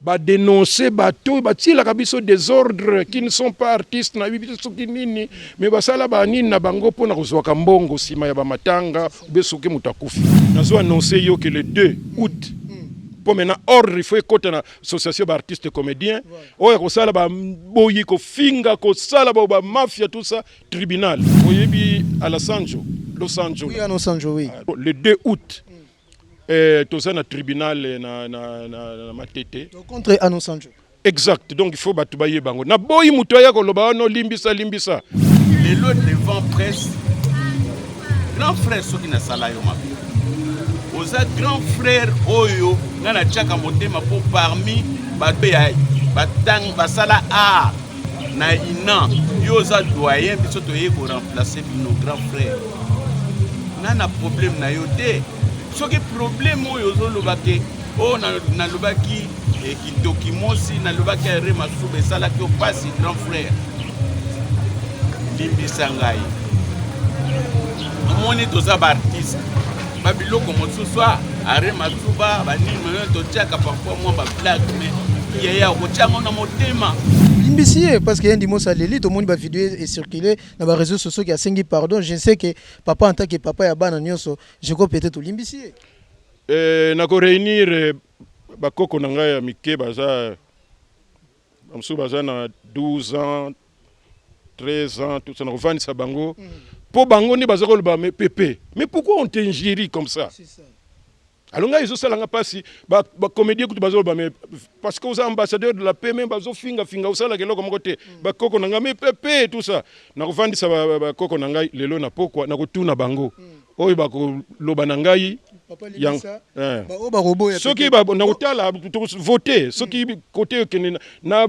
ba dénoncer bato batila kabiso des ordres qui ne sont pas artistes na bibiso kinini mais basala ba nini na bango pona kozwaka mbongo sima ya ba matanga besoke mutakufi nazo annoncer yo que le 2 août pour maintenant ordre il faut écouter na association d'artistes comédiens oya kosala ba boyi ko finga ko sala ba mafia tout ça tribunal oyebi à Los Angeles oui à Los Angeles oui le 2 août tout ça na tribunal na matete contre à Los Angeles exact donc il faut batubaye bango na boyi mutoya ko loba no limbisa les lots devant presse grand frère soki na sala yo mabe oza grand frère oyo ngana tchaka motema po parmi bato ya batang basala a na ina yo za doyen biso to ye ko remplacer nos grands frères nana problème na yo te soki problème oyo zo lobake o na lobaki kindoki mosi na lobaki re masube sala ki opasi grand frère limbisa ngai omoni toza ba artiste babiloko mosusu are masuba banini to tchaka parfois moi ba blague mais yaya ko tchanga na motema limbisier parce que ndimo saleli to moni ba vidéo est circulé na ba réseaux sociaux qui a sengi pardon je sais que papa en tant que papa ya bana nyonso je crois peut-être limbisier na ko réunir ba koko na ngai ya mike baza amsu baza na 12 ans 13 ans tout ça na revendre sa bango pour bango ni bazako le ba mais pépé mais pourquoi on t'injure comme ça c'est ça alors nga izo sala nga pasi ba comédien kutu bazolo ba mais parce que aux ambassadeurs de la paix même bazo finga usala keloko moko te ba koko na nga mais pépé tout ça na revendre sa ba koko na ngai lelo na pokwa na kotuna bango oyo ba ko loba na ngai yang ceux qui ba na kotala voter ceux qui côté na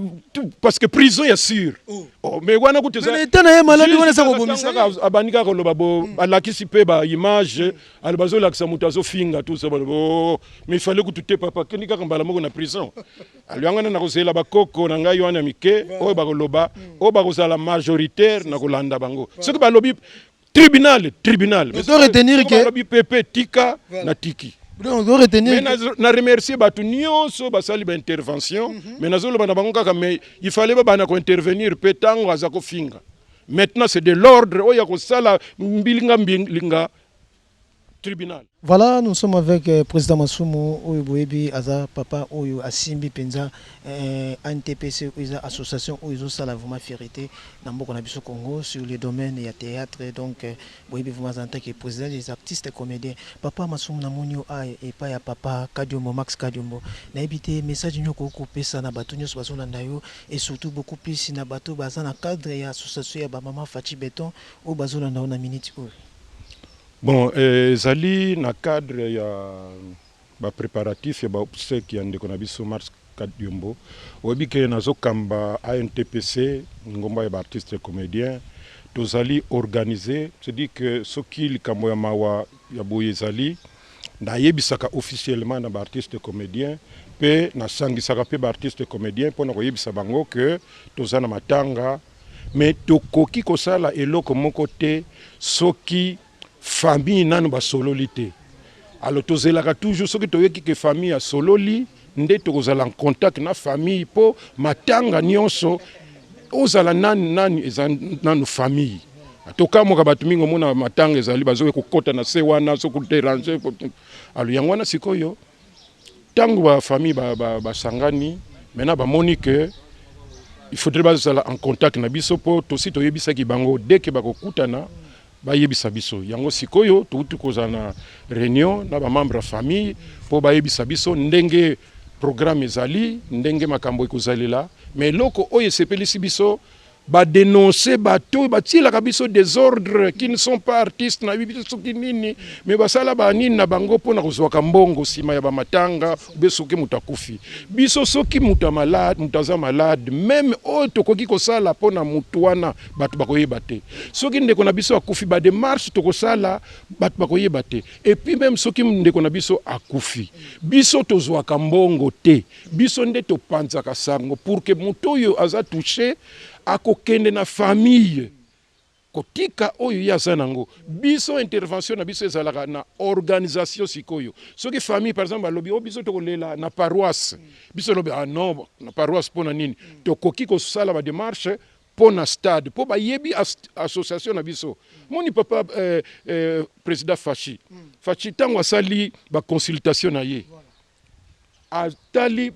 parce que prison est sûr oh mais wana kuteza mais tena ye maladi wana sa ko bomisa abanika ko loba bo alakisi pe ba image albazo lakisa mutazo finga tout ça mais il fallait que tu te papa kenika kambala moko na prison aliangana na kozela ba koko na ngai wana mike oyo ba ko loba o ba kozala majoritaire na kolanda bango ceux qui ba lobi tribunal mais on doit retenir que PP tika na tiki on doit retenir mais na remercier batu nyonso basali ba intervention mais nazolo bana bango kaka mais il fallait ba na ko intervenir petango azako finga maintenant c'est de l'ordre oya ko sala mbilinga tribunal. Voilà, nous sommes avec le président Masumu Oyoboebi Aza Papa Oyo Asimbi Penza NTPC association Oyo Sala vraiment fierté dans beaucoup de Congo sur le domaine il y a théâtre donc Boebi vous en tant que président des artistes comédiens Papa Masumu Namunio a et pas ya Papa Kadiombo Max Kadiombo na ebité message nyoko ko pesa na bato nyos bazona ndayo et surtout beaucoup plus na bato bazana cadre ya association ya ba Mama Fachi Beton au bazona ndayo na minute oyo. Bon, Zali, na cadre, il y a préparatif, il y a obsèque qui est en Mars Kadiombo. Obi ke nazo kamba ANTPC, ngomba ya artiste comédien, to Zali organisé, c'est-à-dire que ce qui le kambo ya mawa ya boye Zali, na yebisaka officiellement na artiste comédien, pe na sangisaka pe artiste comédien pour na yebisa bango que tozana matanga, mais to koki kosala eloko moko te soki famille nanu ba sololité alors tozelaka toujours soki toyeki ke famille ya sololi nde tokozala en contact na famille po matanga nyonso ozala nani eza nanu famille atoka moka bato mingi omona matanga ezali bazoye kokota na se wana soko déranger alors yango wana sikoyo tango ba famille ba sangani maintenant ba moni que il faudrait bazala en contact na biso po tosi toyebisa ki bango dès que bakokutana ba yebisa biso yango sikoyo tuuti kozana réunion na ba membre famille po ba yebisa biso ndenge programme ezali ndenge makambo ekozalela mais loko oyo sepelisi biso ba dénoncer bato batila kabiso des ordres qui ne sont pas artistes na bibiso kinini mais basala ba nini na bango pona kozwaka mbongo sima ya ba matanga besoke mutakufi biso soki malade mutaza malade même o tokoki kosala pona mutu wana bato bakoyeba te soki ndeko na biso akufi ba démarche tokosala bato bakoyeba te et puis même soki ndeko na biso akufi biso tozwaka mbongo te biso nde topanzaka sango pour que mutu oyo aza touché akokende na famille kotika oyo yaza nango biso intervention na biso ezalaka na organisation sikoyo soki famille par exemple alobi o biso tokolela na paroisse biso lobi ah non na paroisse pona nini tokoki kosala ba démarche pona stade po bayebi association na biso moni papa président Fachi tango asali ba consultation na ye atali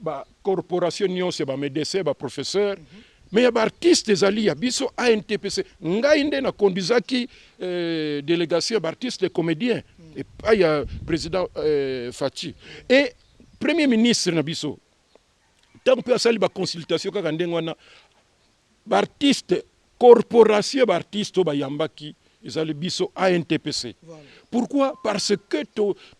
ba corporation nyonse ba médecin ba professeur mais il y a des artistes ezali ya biso ANTPC ngai nde na conduisaki délégation d'artistes et comédiens et pas ya président Fachi et premier ministre na biso tant pe asali ba consultation kaka ndengo wana ba artiste corporation ba artiste ba yambaki ezali biso ANTPC. Pourquoi? Parce que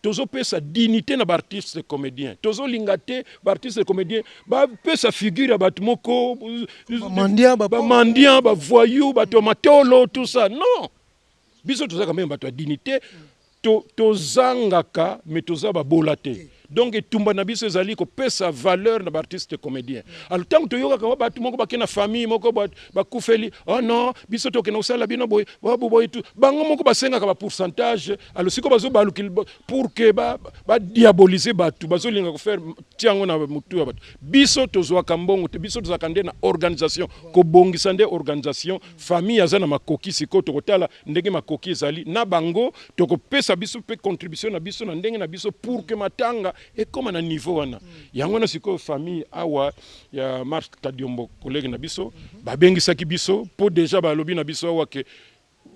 tozo pe sa dignité na ba artiste comédien. Tozo lingate ba artiste comédien ba pe sa figure ba moko ba mandia ba voyou ba tomatolo tout ça. Non. Biso toza quand même ba dignité tozangaka mais toza ba bolate. Donc tumba na biso ezali ko pesa valeur na artiste comédien. Alors tant que yoka ka batu moko bakena famille moko ba kufeli oh non biso to kena usala bino boy boy tout bango moko basenga ka ba pourcentage alors siko bazo balukil pour que ba diaboliser batu bazo linga ko faire tiango na mutu ya batu biso tozwa kambongo te biso tozakande na organisation ko bongisa nde organisation famille azana makoki siko to kotala ndenge makoki ezali na bango to ko pesa biso pe contribution na biso na ndenge na biso pour que matanga et comme à un niveau wana yango na siko famille awa ya Marc Kadiombo collègue na biso ba bengisaki biso po déjà ba lobi na biso awa ke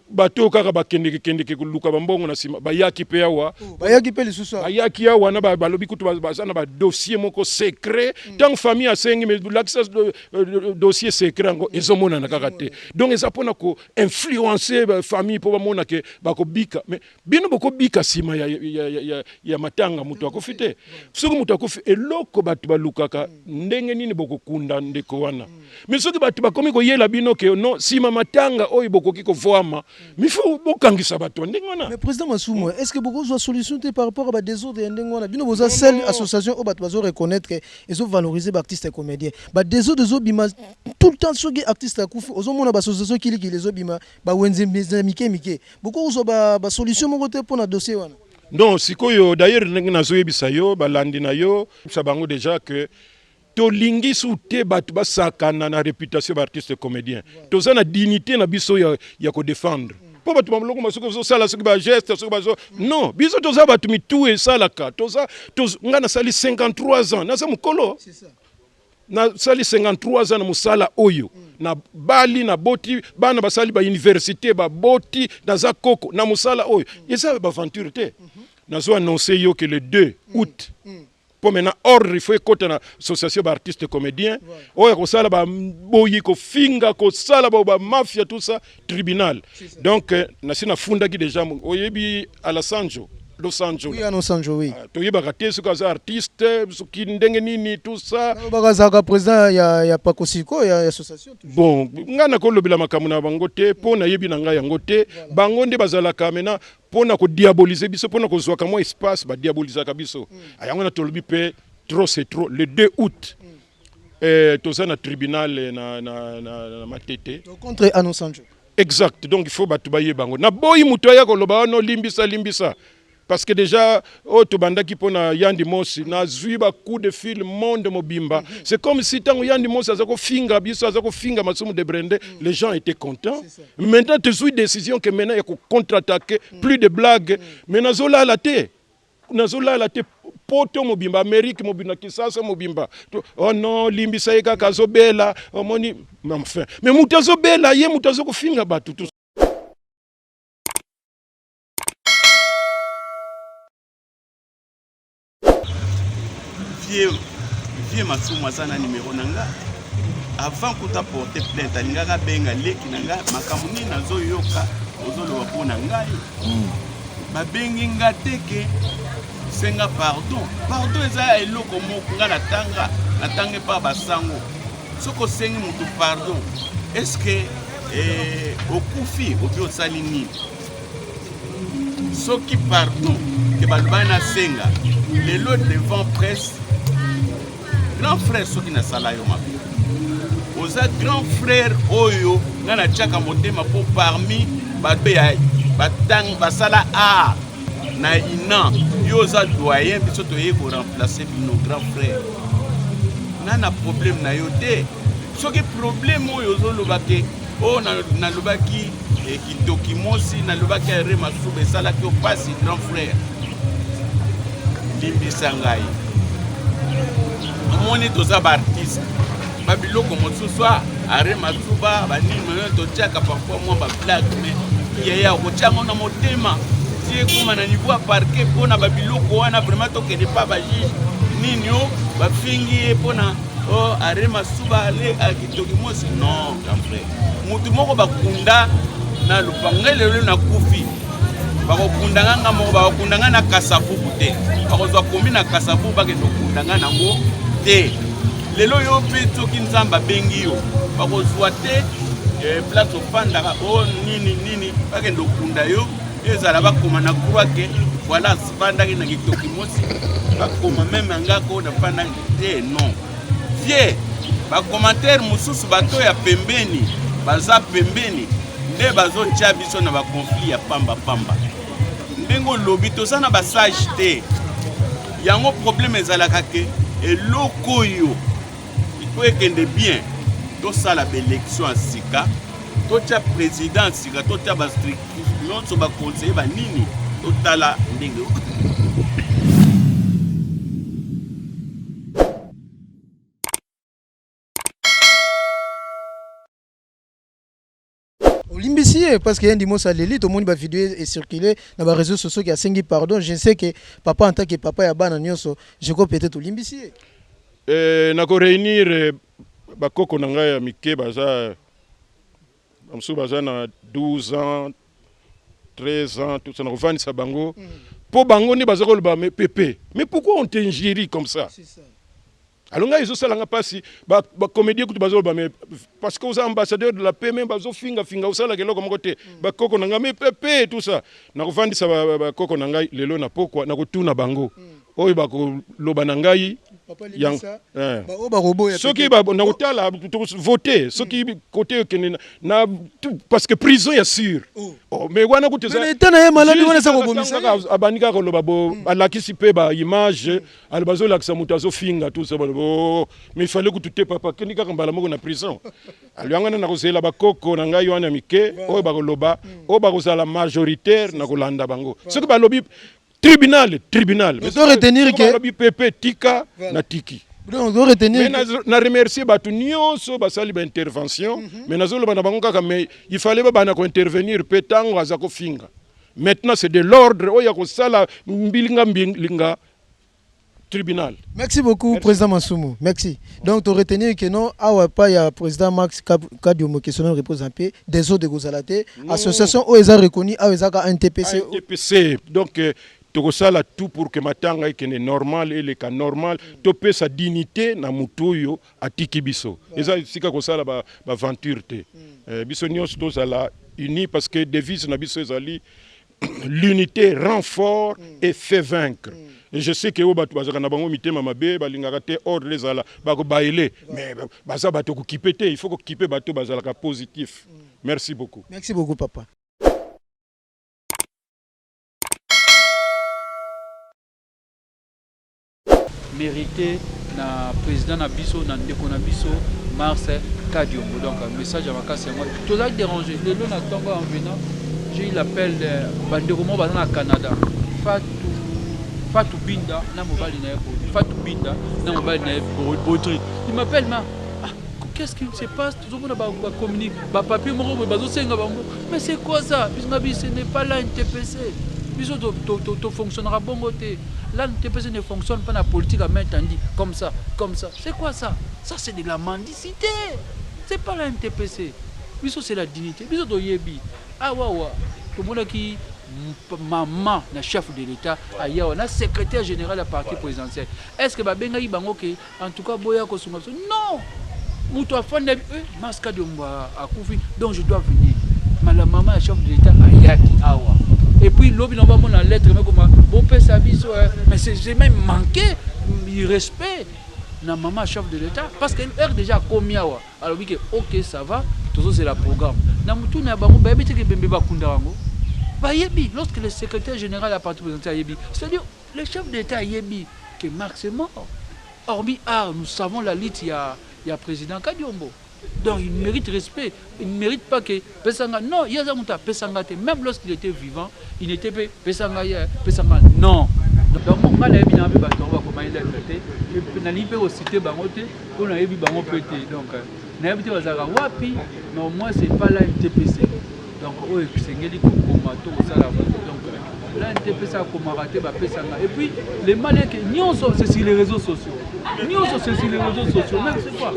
bato kaka bakendeke kuluka bambongo na sima bayaki pe awa bayaki pe lisusu bayaki awa na ba lobi kutu bazana ba dossier moko secret tant famille asengi mais l'accès dossier secret ngo ezomona na kaka te donc ezapona ko influencer famille po bamona ke bako bika mais bino boko bika sima ya matanga mutu akofite soki mutu akofi eloko batu balukaka ndenge nini boko kunda ndeko wana mais soki batu bakomi ko yela bino ke non sima matanga oyo boko kiko voama mais il faut bokangisa bato ndengona. Mais président Masumu, est-ce que beaucoup de solutions par rapport à des autres ndengona bino boza seule association au bato bazo reconnaître que ils ont valorisé les artistes et comédiens ba des autres bima tout le temps ceux qui artistes akufu ozo mona ba association qui les obima ba wenze mike beaucoup ozo ba solution mo côté pour na dossier wana. Non sikoyo d'ailleurs ndengena zo yebisa yo balandi na yo sabango déjà que tolingi soute batu basakana na réputation d'artiste et comédien. Toza na dignité na biso ya ko défendre. Po batu mamloko masuko so sala soki ba geste soki ba non, biso toza batu mitu e salaka. Toza ngana sali 53 ans, na sa mukolo. C'est ça. Na sali 53 ans na musala oyo. Na bali na boti bana basali ba université ba boti na za koko na musala oyo. Yesa ba aventure te. Na zo annoncer yo que le 2 août pour maintenant ordre il faut écouter na association d'artistes et comédiens oya ko sala ba boyi ko finga ko sala ba mafia tout ça tribunal donc na sina funda ki déjà oyebi à Los Angeles. Oui, à Los Angeles, oui. Tu y bagaté ce que artiste, ce qui ndenge nini tout ça. Bagazaka président ya pakosiko ya association. Bon, ngana ko lobila makamuna bangote pona yebi na nga yangote bangonde bazalaka mena pona ko diaboliser biso pona ko zwaka mo espace ba diaboliser ka biso. Ayango na tolobi pe trop c'est trop le 2 août. Tout ça na tribunal na matete. Contre à Los Angeles. Exact. Donc il faut batu baye bango. Na boyi muto ya ko loba no limbisa. Parce que déjà, au bandaki pona Yandi Mosi, na zuiba coup de fil monde mobimba. C'est comme si tant Yandi Mosi azako finga biso azako finga masumu de Brende, les gens étaient contents. Maintenant tu suis décision que maintenant il faut contre-attaquer, plus de blagues. Mais nazola la te poto mobimba Amérique mobimba Kisasa mobimba. Oh non, limbisa eka kazobela, oh moni enfin. Mais mutazobela ye mutazoko finga batu tout. Vieux Masumu sana numéro nanga avant que tu porter plainte alingaka benga leki nanga makamuni nazo yoka ozolo wapona ngai ba bengi ngateke senga pardon eza eloko moko nga natanga pa basango soko sengi mutu pardon est-ce que okufi oki osali nini soki pardon ke balubana senga lelo devant presse grand frère soki na sala yo mabe oza grand frère oyo nga na tiaka motema mpo parmi bato ya batang basala art na ina yo oza doyen biso toye koremplace bino grand frère nga na problème na yo te soki problème oyo ozolobake oyo nalobaki kitoki mosi nalobaki are masuba esalaki opasi grand frère limbisa ngai omoni toza baartiste babiloko mosusu are masuba banini totiaka parfois mwa bablage me yaya kotiango na motema ti ekoma na niveau ya parke mpona babiloko wana vraiment tokende pa bajuge nini o bafingi ye mpona are masuba ale akitoki mosi non grand frère mutu moko bakunda na lupanga lelo na kufi bakokundanga nga moko bakokundanga na kasavubu te bakozwa komi na kasavubu bakende okundanga nango te lelo yo mpe soki nzambe abengi yo bakozwa te place ofandaka nini bakende okunda yo ezala bakoma na croix ke voilà sifandaki na kitoki mosi bakoma meme angako nafandaki te non vie bakommentaire mosusu bato ya pembeni baza pembeni nde bazotia biso na bakonflit ya pamba ndenge olobi toza na basage te yango problème ezalaka ke eloko oyo po ekende bien tosala baélection ya sika totia président ya sika totia bastructure nyonso baconseiller banini totala ndenge Olimbisi parce qu'il y a un dimanche à l'élite, tout le monde va vidéo et circuler dans les réseaux sociaux qui a 5 pardon. Je sais que papa en tant que papa ya bana nyonso, je crois peut-être Olimbisi. Nako réunir bakoko na ngai ya mike baza amsu baza na 12 ans 13 ans tout ça na kovandisa bango po bango ni baza koloba mais pépé mais pourquoi on t'injure comme ça? C'est ça. Alors nga ezosalanga pasi ba comédien kutu bazoloba mais parce que aux ambassadeurs de la paix même bazo finga osala keloko moko te ba koko nanga mais pépé tout ça na kovandisa ba koko na ngai lelo na pokwa na kotuna bango oyo ba ko loba na ngai yang soki ba na kotala voter soki côté na parce que prison ya sûr mais wana kuteza mais tena ye maladi wana sa ko bomisa abanika ko loba bo alakisi pe ba image albazo lakisa mutazo finga tout ça mais il fallait que tu te papa kenika kambala moko na prison alianga na kozela bakoko na ngai wana mike oyo ba koloba o ba kozala majoritaire na kolanda bango soki ba lobi tribunal mais on doit retenir que lobi pepe tika na tiki on doit retenir mais na remercier batu nyonso basali ba intervention mais nazo loba na bango kaka mais il fallait ba na ko intervenir petango azako finga maintenant c'est de l'ordre oya ko sala mbilinga tribunal. Merci beaucoup, Président Masumu. Merci. Donc, tu retenir que non, il y a président Max Kadiomo qui sont représentés des autres de Gozalate, association où ils ont reconnu, où ils ont un TPC. TPC. Donc, tu as tout pour que matanga est normal et le cas normal, tu peux sa dignité na mutuyo à Tikibiso. Et ça, c'est que ça la aventure te. Biso nyos tous la unis parce que devise na biso ezali l'unité rend fort et fait vaincre. Et je sais que oba bazaka na bango mitema mabe balingaka te ordre les ala bako baile mais baza bato ko kipete il faut ko kipe bato bazalaka positif. Merci beaucoup. Merci beaucoup papa. Mérité na président na biso na ndeko na biso Mars Kadiomo. Donc message à Makasi moi tout ça dérangé le long na tongo en venant j'ai eu l'appel de bandeko mo bazana na Canada Fatou Binda na mobile na Fatou Binda na mobile na Baudry. Il m'appelle ma qu'est-ce qui se passe? Tout le monde va communiquer ba papier moko bazo senga bango. Mais c'est quoi ça? Ce n'est pas là un TPC. Biso to fonctionnera bon côté. Là le TPC ne fonctionne pas la politique à main tendue comme ça. C'est quoi ça? Ça c'est de la mendicité. C'est pas là un TPC. Biso c'est la dignité. Biso do yebi. Ah wa. Tout le monde qui maman na chef de l'État aya na secrétaire général de la parti présidentiel. Est-ce que babenga ibango ke en tout cas boya ko sunga non muto afanda Mars Kadiomo akufi donc je dois venir. Mais la maman la chef de l'État ayaki awa. Et puis l'obi non ba mona lettre mais comment bon père sa biso mais c'est même manqué irrespect. na maman chef de l'État parce que heure déjà combien wa alors oui que OK ça va tout c'est la programme na mutu na bango ba yebite ke bembe ba kunda bango ba yebi lorsque le secrétaire général a parti présenter yebi c'est-à-dire le chef d'État yebi que Marx est mort hormis nous savons la lutte il y a président Kadiombo. Donc il mérite respect, il ne mérite pas que Pesanga, non, il y a Zamuta, Pesanga, même lorsqu'il était vivant, il n'était pas Pesanga, non. Donc mon gars, il a un peu comment il a traité, il a un peu cité Bangote, on a eu Bango pété. Donc, il a un peu Wapi, mais au moins c'est pas là NTPC. Donc, c'est un peu comme donc là NTPC a comme raté Pesanga. Et puis, les Maliens, c'est sur les réseaux sociaux. Nous c'est sur les réseaux sociaux, même c'est quoi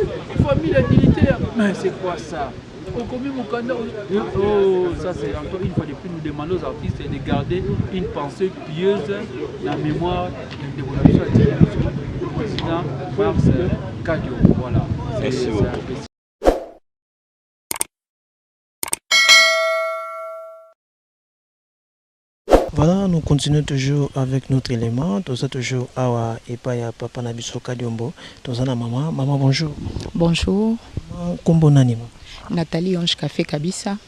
famille et militaire, mais c'est quoi ça? Ça c'est encore une fois de plus, nous demandons aux artistes de garder une pensée pieuse, la mémoire de du président Marx Kadio. Voilà. Merci beaucoup. Voilà, nous continuons toujours avec notre élément. Nous sommes toujours à Epaya Papa Nabiso Kadiombo. Nous sommes maman. Maman, bonjour. Bonjour. Kombo nani? Nathalie Ange Café Kabisa.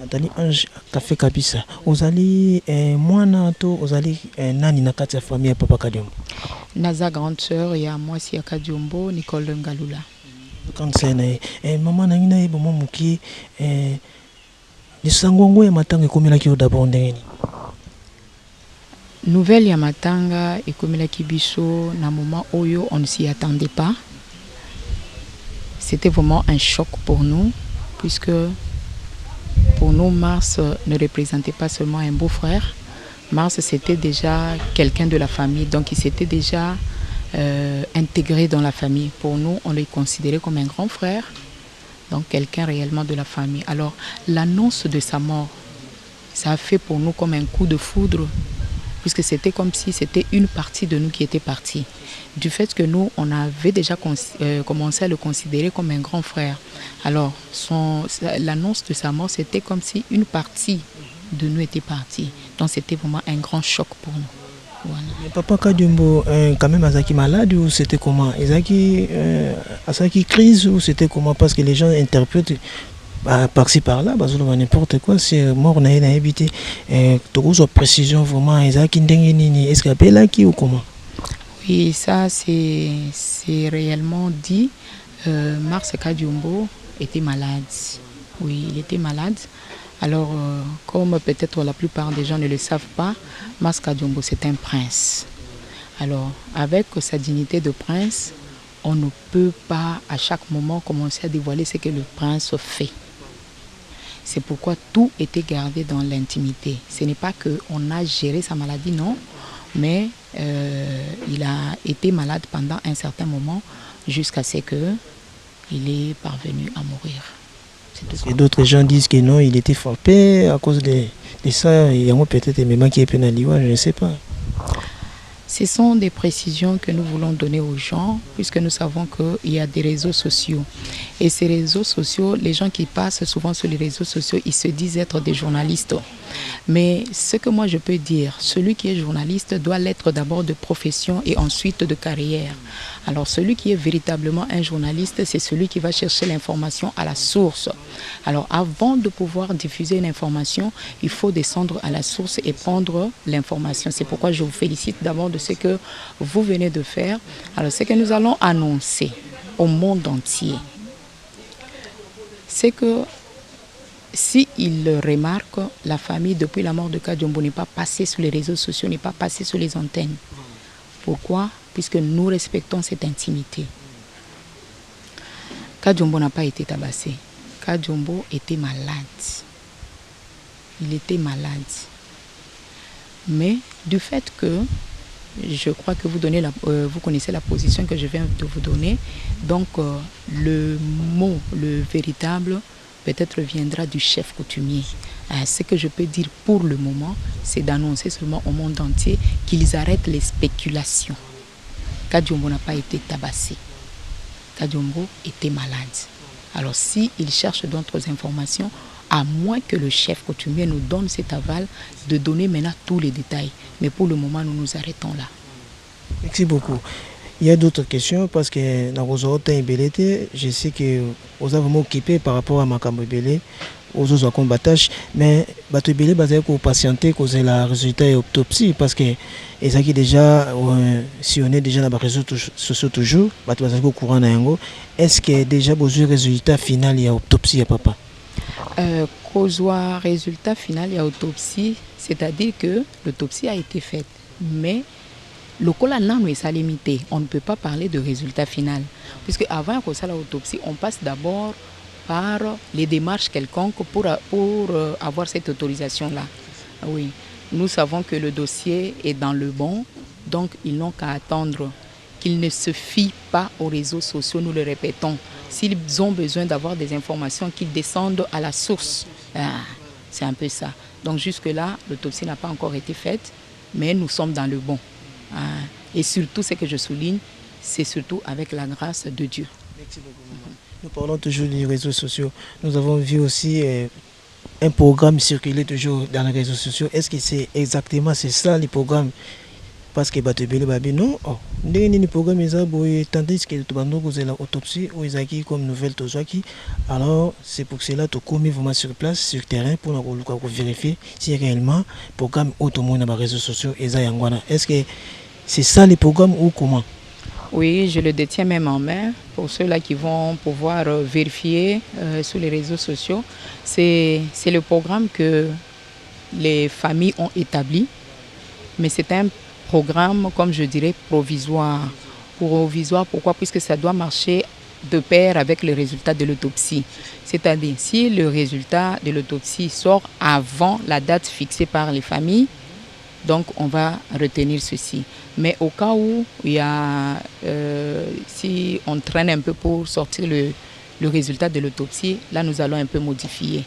Nathalie Ange Café Kabisa. Vous allez mwana to vous allez nani na kati ya famille Papa Kadiombo. Naza grande sœur ya mwasi ya Kadiombo Nicole Ngalula. Quand c'est maman nangina e bomo muki lisangwango ya matanga komela ki d'abord ndengeni. Nouvelle ya matanga ekomela kibiso na moment oyo on ne s'y attendait pas. C'était vraiment un choc pour nous puisque pour nous Mars ne représentait pas seulement un beau-frère. Mars c'était déjà quelqu'un de la famille, donc il s'était déjà intégré dans la famille. Pour nous, on le considérait comme un grand frère, donc quelqu'un réellement de la famille. Alors l'annonce de sa mort, ça a fait pour nous comme un coup de foudre, puisque c'était comme si c'était une partie de nous qui était partie. Du fait que nous, on avait déjà commencé à le considérer comme un grand frère. Alors, l'annonce de sa mort, c'était comme si une partie de nous était partie. Donc, c'était vraiment un grand choc pour nous. Voilà. Mais Papa Kadiombo, quand même, Azaki malade ou c'était comment? Azaki crise ou c'était comment? Parce que les gens interprètent par-ci par-là, n'importe quoi, c'est mort, on a évité. Toute précision, vraiment, est-ce qu'il y a qui ou comment? Oui, ça c'est réellement dit. Mars Kadiombo était malade. Oui, il était malade. Alors, comme peut-être la plupart des gens ne le savent pas, Mars Kadiombo c'est un prince. Alors, avec sa dignité de prince, on ne peut pas à chaque moment commencer à dévoiler ce que le prince fait. C'est pourquoi tout était gardé dans l'intimité. Ce n'est pas qu'on a géré sa maladie, non, mais il a été malade pendant un certain moment jusqu'à ce qu'il est parvenu à mourir. Et d'autres gens disent que non, il était frappé à cause de ça. Il y a peut-être même qui est pénalisé, je ne sais pas. Ce sont des précisions que nous voulons donner aux gens, puisque nous savons qu'il y a des réseaux sociaux. Et ces réseaux sociaux, les gens qui passent souvent sur les réseaux sociaux, ils se disent être des journalistes. Mais ce que moi je peux dire, celui qui est journaliste doit l'être d'abord de profession et ensuite de carrière. Alors celui qui est véritablement un journaliste, c'est celui qui va chercher l'information à la source. Alors avant de pouvoir diffuser une information, il faut descendre à la source et prendre l'information. C'est pourquoi je vous félicite d'abord de ce que vous venez de faire. Alors ce que nous allons annoncer au monde entier, c'est que si il le remarque, la famille depuis la mort de Kadiombo n'est pas passée sur les réseaux sociaux, n'est pas passée sur les antennes. Pourquoi? Puisque nous respectons cette intimité. Kadiombo n'a pas été tabassé. Kadiombo était malade. Il était malade. Mais du fait que, je crois que vous connaissez la position que je viens de vous donner, donc le mot, le véritable, peut-être viendra du chef coutumier. Ce que je peux dire pour le moment, c'est d'annoncer seulement au monde entier qu'ils arrêtent les spéculations. Kadiombo n'a pas été tabassé. Kadiombo était malade. Alors s'il cherche d'autres informations, à moins que le chef coutumier nous donne cet aval de donner maintenant tous les détails. Mais pour le moment, nous nous arrêtons là. Merci beaucoup. Il y a d'autres questions parce que dans vos autres je sais que vous avez vraiment occupé par rapport à Makambo Belé, aux autres combattages, mais Bato Belé, vous patienter cause la résultat et autopsie parce que et qui déjà si on est déjà dans les réseaux sociaux toujours, Bato au courant n'ango. Est-ce que déjà besoin résultat final et autopsie à papa? Cause résultat final et autopsie, c'est-à-dire que l'autopsie a été faite, mais le col est limité. On ne peut pas parler de résultat final. Puisque avant qu'on fasse l'autopsie, on passe d'abord par les démarches quelconques pour avoir cette autorisation-là. Oui, nous savons que le dossier est dans le bon, donc ils n'ont qu'à attendre qu'ils ne se fient pas aux réseaux sociaux, nous le répétons. S'ils ont besoin d'avoir des informations, qu'ils descendent à la source. C'est un peu ça. Donc jusque-là, l'autopsie n'a pas encore été faite, mais nous sommes dans le bon. Et surtout, ce que je souligne, c'est surtout avec la grâce de Dieu. Merci beaucoup. Nous parlons toujours des réseaux sociaux. Nous avons vu aussi un programme circuler toujours dans les réseaux sociaux. Est-ce que c'est exactement ça les programmes? Parce que Batebele Babi non, les programmes tandis que tu vas nous l'autopsie ou ils comme nouvelle Tozwaki. Alors c'est pour cela que tu vraiment sur place, sur le terrain pour vérifier si réellement le programme automobile dans les réseaux sociaux est-ce que c'est ça les programmes ou comment? Oui, je le détiens même en main pour ceux-là qui vont pouvoir vérifier sur les réseaux sociaux. C'est le programme que les familles ont établi, mais c'est un programme, comme je dirais, provisoire. Provisoire, pourquoi? Puisque ça doit marcher de pair avec le résultat de l'autopsie. C'est-à-dire, si le résultat de l'autopsie sort avant la date fixée par les familles, donc on va retenir ceci. Mais au cas où il y a, si on traîne un peu pour sortir le résultat de l'autopsie, là nous allons un peu modifier.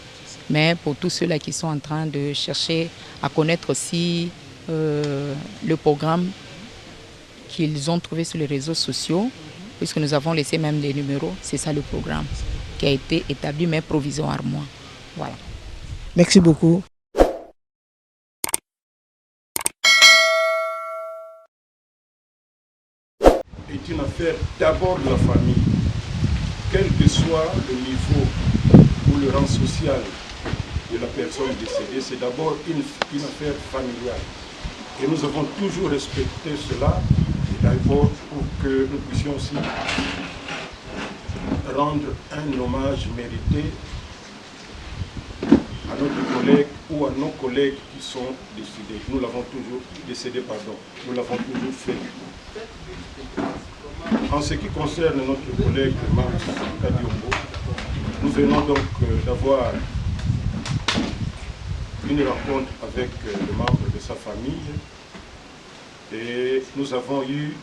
Mais pour tous ceux-là qui sont en train de chercher à connaître aussi le programme qu'ils ont trouvé sur les réseaux sociaux, puisque nous avons laissé même les numéros, c'est ça le programme qui a été établi mais provisoirement. Voilà. Merci beaucoup. Est une affaire d'abord de la famille, quel que soit le niveau ou le rang social de la personne décédée, c'est d'abord une affaire familiale. Et nous avons toujours respecté cela, d'abord pour que nous puissions aussi rendre un hommage mérité à notre collègue ou à nos collègues qui sont décédés. Nous l'avons toujours nous l'avons toujours fait. En ce qui concerne notre collègue Marc Kadiombo, nous venons donc d'avoir une rencontre avec le membre de sa famille et nous avons eu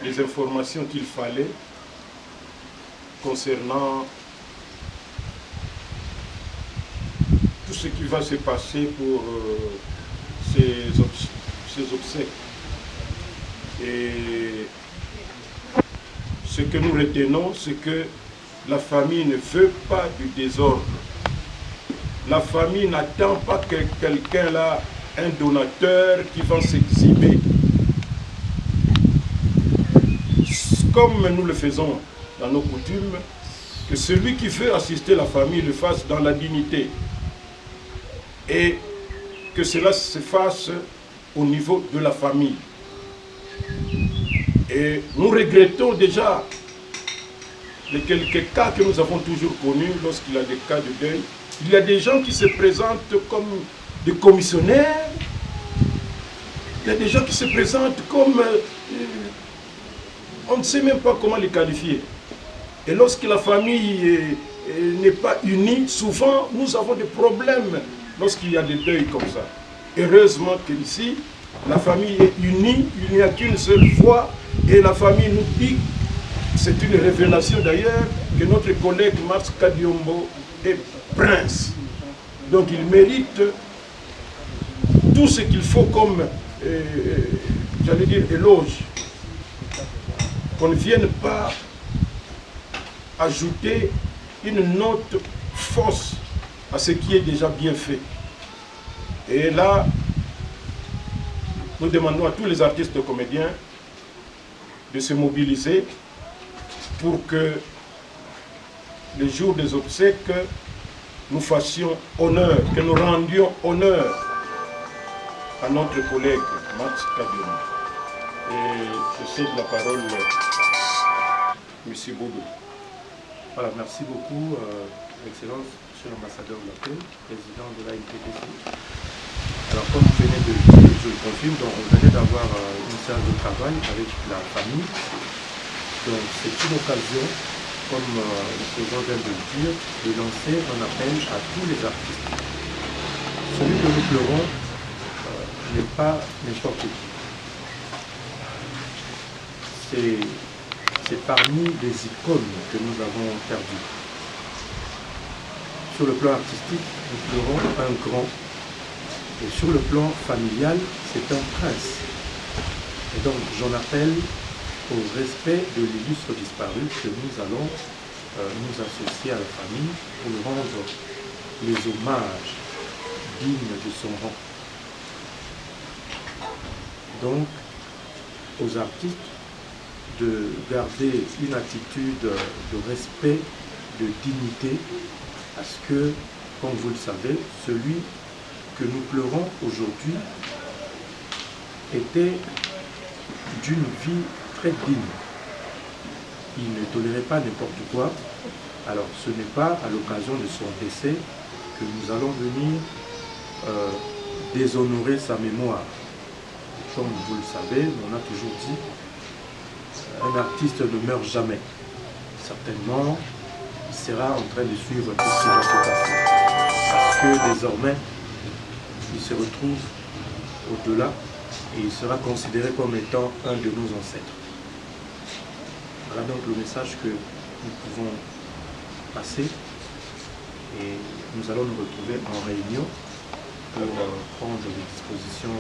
les informations qu'il fallait concernant tout ce qui va se passer pour ces obsèques. Et ce que nous retenons, c'est que la famille ne veut pas du désordre. La famille n'attend pas que quelqu'un là, un donateur qui va s'exhiber. Comme nous le faisons dans nos coutumes, que celui qui veut assister la famille le fasse dans la dignité. Et que cela se fasse au niveau de la famille. Et nous regrettons déjà les quelques cas que nous avons toujours connus lorsqu'il y a des cas de deuil. Il y a des gens qui se présentent comme des commissionnaires. Il y a des gens qui se présentent comme... on ne sait même pas comment les qualifier. Et lorsque la famille n'est pas unie, souvent nous avons des problèmes lorsqu'il y a des deuils comme ça. Heureusement qu'ici, la famille est unie, il n'y a qu'une seule voix, et la famille nous dit, c'est une révélation d'ailleurs, que notre collègue Marc Kadiombo est prince. Donc il mérite tout ce qu'il faut comme, j'allais dire, éloge. Qu'on ne vienne pas ajouter une note fausse à ce qui est déjà bien fait. Et là, nous demandons à tous les artistes comédiens de se mobiliser pour que le jour des obsèques, nous fassions honneur, que nous rendions honneur à notre collègue Max Kadium. Et je cède la parole à M. Boudou. Voilà, merci beaucoup, Excellence, Monsieur l'ambassadeur de la paix, président de la NTPC. Alors, comme vous venez de le dire, je le confirme, donc on venait d'avoir une séance de travail avec la famille. Donc, c'est une occasion, comme le président vient de le dire, de lancer un appel à tous les artistes. Celui que nous pleurons n'est pas n'importe qui. C'est parmi les icônes que nous avons perdues. Sur le plan artistique, nous pleurons un grand. Et sur le plan familial, c'est un prince. Et donc, j'en appelle au respect de l'illustre disparu que nous allons nous associer à la famille pour lui rendre les hommages dignes de son rang. Donc, aux artistes, de garder une attitude de respect, de dignité, parce que, comme vous le savez, celui que nous pleurons aujourd'hui était d'une vie très digne. Il ne tolérait pas n'importe quoi. Alors, ce n'est pas à l'occasion de son décès que nous allons venir déshonorer sa mémoire. Comme vous le savez, on a toujours dit un artiste ne meurt jamais. Certainement, il sera en train de suivre tout ce qui va se passer. Parce que désormais, il se retrouve au-delà et il sera considéré comme étant un de nos ancêtres. Voilà donc le message que nous pouvons passer et nous allons nous retrouver en réunion pour prendre des dispositions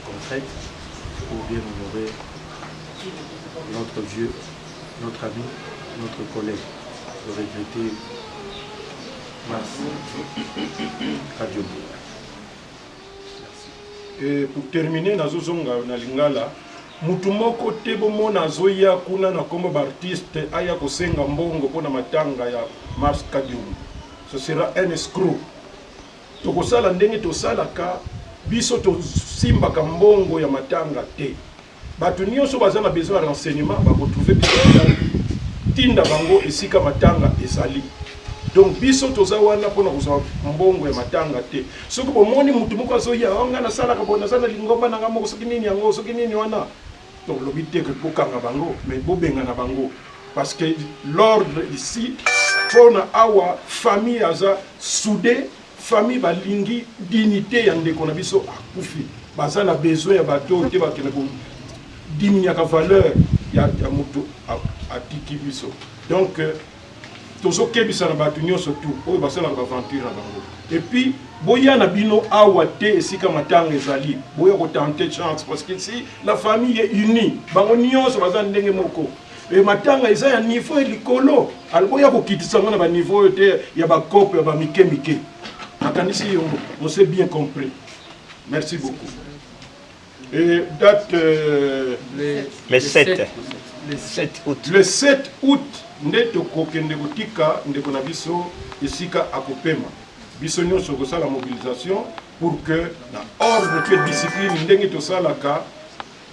concrètes pour bien honorer notre vieux, notre ami, notre collègue, le regretté Max Kadium. Et pour terminer, nazozonga na lingala, mutu moko te bomona azoya kuna na kombo artiste aya kosenga mbongo pona matanga ya Max Kadium. Ce sera un escroc. Tokosala ndenge tosalaka biso tosimbaka mbongo ya matanga te. Bato nyonso baza na besoin de renseignement bakotrouver tinda bango esika matanga ezali. Donc biso toza wana pona kozwa mbongo ya matanga te. Soki bomoni mutu moko azoya nga nasalaka bona sana lingomba nanga moko soki nini yango soki nini wana. Donc lobi te que bokanga bango mais bobenga na bango parce que l'ordre ici pona awa famille aza soudé famille balingi dignité ya ndeko na biso akufi. Baza na besoin ya bato te bakena ko diminuer la valeur ya mutu atiki biso. Donc tozo kebisa na bato nyonso tout oyo basala na aventure na bango. Et puis boya na bino awa te esika matanga ezali boya ko tenter chance parce que si la famille est unie bango nyonso baza ndenge moko et matanga eza ya niveau likolo alboya ko kitisa na ba niveau te ya ba cope ya ba mike akanisi on s'est bien compris. Merci beaucoup. Et date le 7 août. Le 7 août, ndeto kokende kotika ndeko na biso esika akopema. Biso nyonso kosala mobilisation pour que na ordre que discipline ndenge tosalaka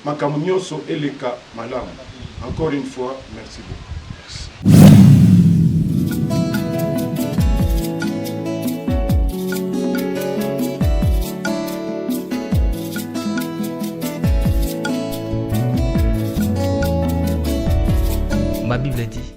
makambo nyonso eleka malamu. Encore une fois, merci beaucoup. Ma Bible dit